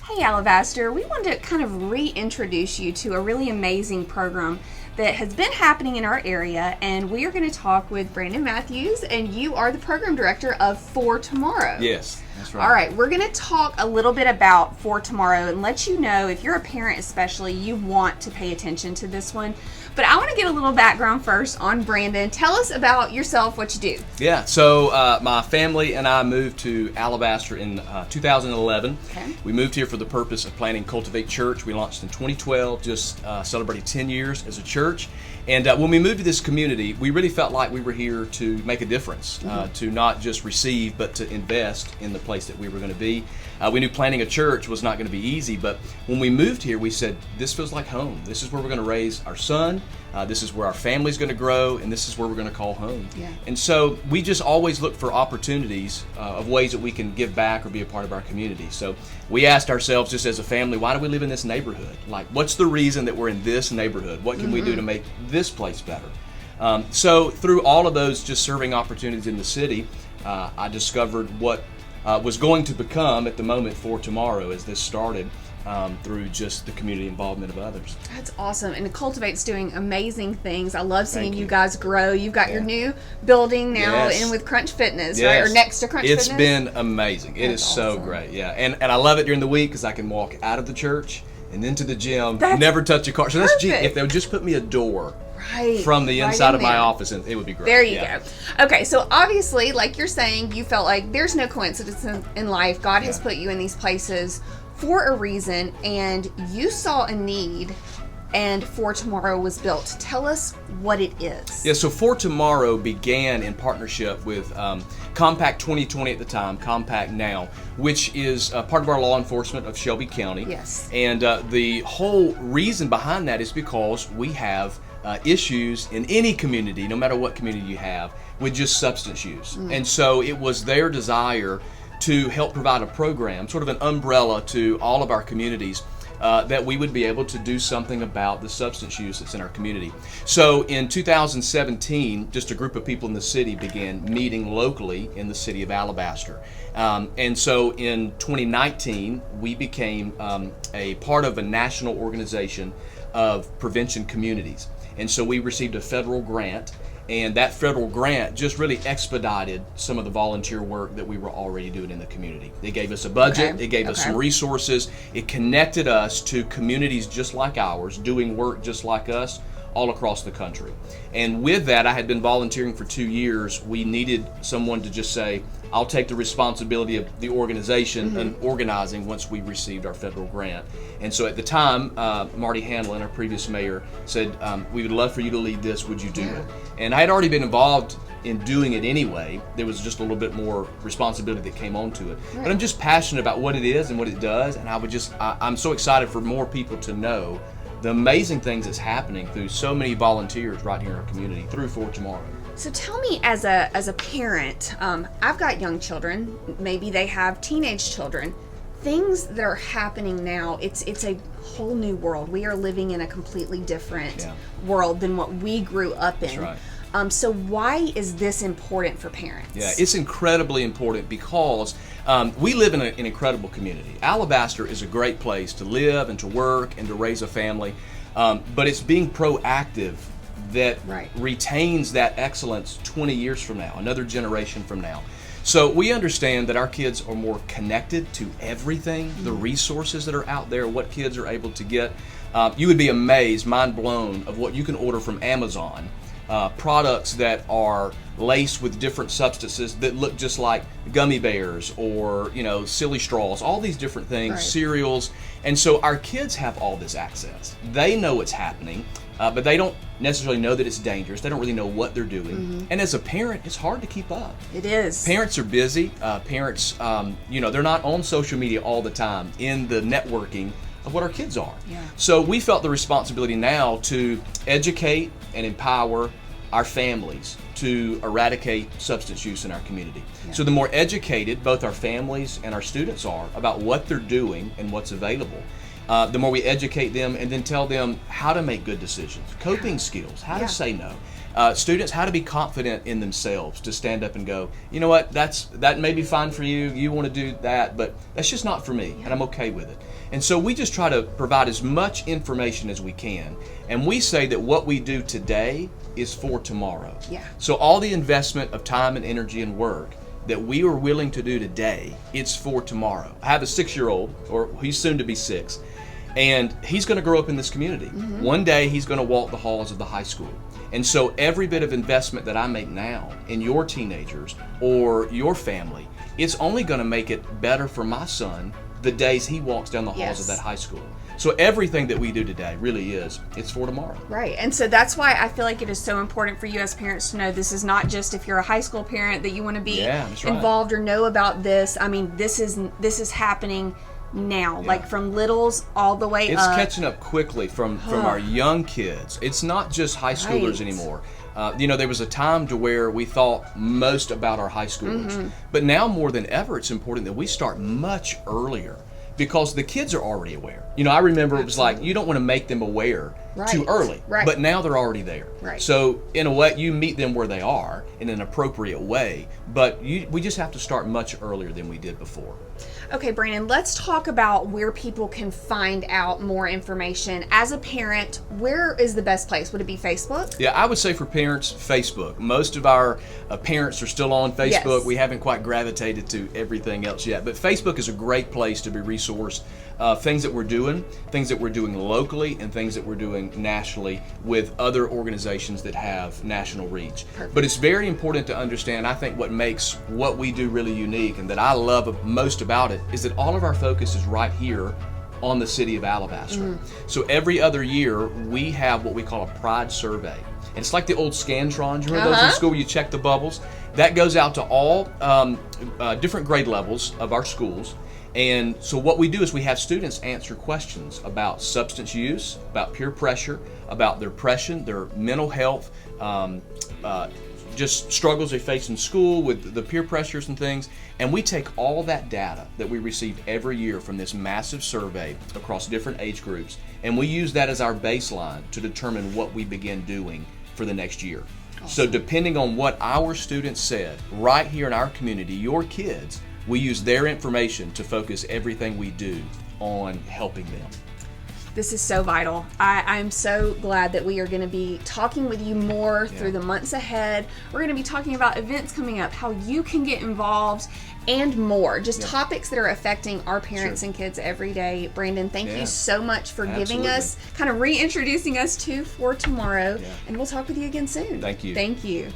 Hey Alabaster, we wanted to kind of reintroduce you to a really amazing program that has been happening in our area, and we are going to talk with Brandon Matthews, and you are the program director of For Tomorrow. Yes, that's right. All right, we're going to talk a little bit about For Tomorrow and let you know, if you're a parent especially, you want to pay attention to this one. But I want to get a little background first on Brandon. Tell us about yourself, what you do. Yeah, so my family and I moved to Alabaster in 2011. Okay. We moved here for the purpose of planting Cultivate Church. We launched in 2012, just celebrated 10 years as a church. And when we moved to this community, we really felt like we were here to make a difference, to not just receive, but to invest in the place that we were going to be. We knew planting a church was not going to be easy, but when we moved here, we said, this feels like home. This is where we're going to raise our son. This is where our family's going to grow, and this is where we're going to call home. Yeah. And so we just always look for opportunities of ways that we can give back or be a part of our community. So we asked ourselves, just as a family, why do we live in this neighborhood? Like, what's the reason that we're in this neighborhood? What can we do to make this place better? So through all of those just serving opportunities in the city, I discovered what was going to become at the moment For Tomorrow as this started. Through just the community involvement of others. That's awesome. And Cultivate's doing amazing things. I love seeing Thank you you. guys grow. You've got your new building now Yes. in with Crunch Fitness, Yes. right? Or next to Crunch It's Fitness? been amazing. It That's is so awesome. great, yeah. And I love it during the week because I can walk out of the church and into the gym, That's never touch a car. So that's perfect. if they would just put me a door Right. from the right inside in of my there. office, and it would be great. There you yeah. go. Okay, so obviously, like you're saying, you felt like there's no coincidence in life. God has put you in these places for a reason, and you saw a need, and For Tomorrow was built. Tell us what it is. Yeah, so For Tomorrow began in partnership with Compact 2020 at the time, Compact now, which is part of our law enforcement of Shelby County. Yes. And the whole reason behind that is because we have issues in any community, no matter what community you have, with just substance use. And so it was their desire to help provide a program, sort of an umbrella to all of our communities, that we would be able to do something about the substance use that's in our community. So in 2017, just a group of people in the city began meeting locally in the city of Alabaster. And so in 2019, we became a part of a national organization of prevention communities. And so we received a federal grant, and that federal grant just really expedited some of the volunteer work that we were already doing in the community. They gave us a budget, Okay. it gave us some resources, it connected us to communities just like ours, doing work just like us, all across the country. And with that, I had been volunteering for 2 years. We needed someone to just say, I'll take the responsibility of the organization and organizing once we received our federal grant. And so at the time, Marty Hanlon, our previous mayor, said, we would love for you to lead this, would you do it? And I had already been involved in doing it anyway. There was just a little bit more responsibility that came onto it. But I'm just passionate about what it is and what it does, and I'm so excited for more people to know the amazing things that's happening through so many volunteers right here in our community through For Tomorrow. So tell me, as a parent, I've got young children. Maybe they have teenage children. Things that are happening now, it's a whole new world. We are living in a completely different world than what we grew up in. That's right. So why is this important for parents? Yeah, it's incredibly important because we live in an incredible community. Alabaster is a great place to live and to work and to raise a family, but it's being proactive that retains that excellence 20 years from now, another generation from now. So we understand that our kids are more connected to everything, the resources that are out there, what kids are able to get. You would be amazed, mind blown, of what you can order from Amazon. Products that are laced with different substances that look just like gummy bears or, silly straws, all these different things, cereals. And so our kids have all this access. They know it's happening, but they don't necessarily know that it's dangerous. They don't really know what they're doing. And as a parent, it's hard to keep up. It is. Parents are busy. Parents, they're not on social media all the time in the networking of what our kids are. Yeah. So we felt the responsibility now to educate and empower our families to eradicate substance use in our community. So the more educated both our families and our students are about what they're doing and what's available, the more we educate them and then tell them how to make good decisions, coping skills, how to say no, Students, how to be confident in themselves to stand up and go, you know what, that may be fine for you, you want to do that, but that's just not for me, and I'm okay with it. And so we just try to provide as much information as we can. And we say that what we do today is for tomorrow. Yeah. So all the investment of time and energy and work that we are willing to do today, it's for tomorrow. I have a 6-year-old, or he's soon to be 6, and he's going to grow up in this community. One day he's going to walk the halls of the high school. And so every bit of investment that I make now in your teenagers or your family, it's only going to make it better for my son the days he walks down the halls of that high school. So everything that we do today really it's for tomorrow. Right. And so that's why I feel like it is so important for you as parents to know this is not just if you're a high school parent that you want to be involved or know about this. I mean, this is happening now, like from littles all the way up. It's catching up quickly from our young kids. It's not just high schoolers anymore. There was a time to where we thought most about our high schoolers, but now more than ever, it's important that we start much earlier because the kids are already aware. I remember it was like you don't want to make them aware too early, but now they're already there. Right. So in a way, you meet them where they are in an appropriate way, but we just have to start much earlier than we did before. Okay, Brandon, let's talk about where people can find out more information. As a parent, where is the best place? Would it be Facebook? Yeah, I would say for parents, Facebook. Most of our parents are still on Facebook. Yes. We haven't quite gravitated to everything else yet, but Facebook is a great place to be resourced. Things that we're doing locally, and things that we're doing nationally with other organizations that have national reach. Perfect. But it's very important to understand, I think what makes what we do really unique and that I love most about it is that all of our focus is right here on the city of Alabaster. So every other year we have what we call a pride survey. And it's like the old Scantrons, you remember those in school where you check the bubbles? That goes out to all different grade levels of our schools. And so what we do is we have students answer questions about substance use, about peer pressure, about their depression, their mental health, just struggles they face in school with the peer pressures and things. And we take all that data that we receive every year from this massive survey across different age groups, and we use that as our baseline to determine what we begin doing for the next year. Awesome. So depending on what our students said, right here in our community, your kids, we use their information to focus everything we do on helping them. This is so vital. I'm so glad that we are going to be talking with you more through the months ahead. We're going to be talking about events coming up, how you can get involved, and more. Just topics that are affecting our parents and kids every day. Brandon, thank you so much for giving us, kind of reintroducing us to For Tomorrow. And we'll talk with you again soon. Thank you. Thank you.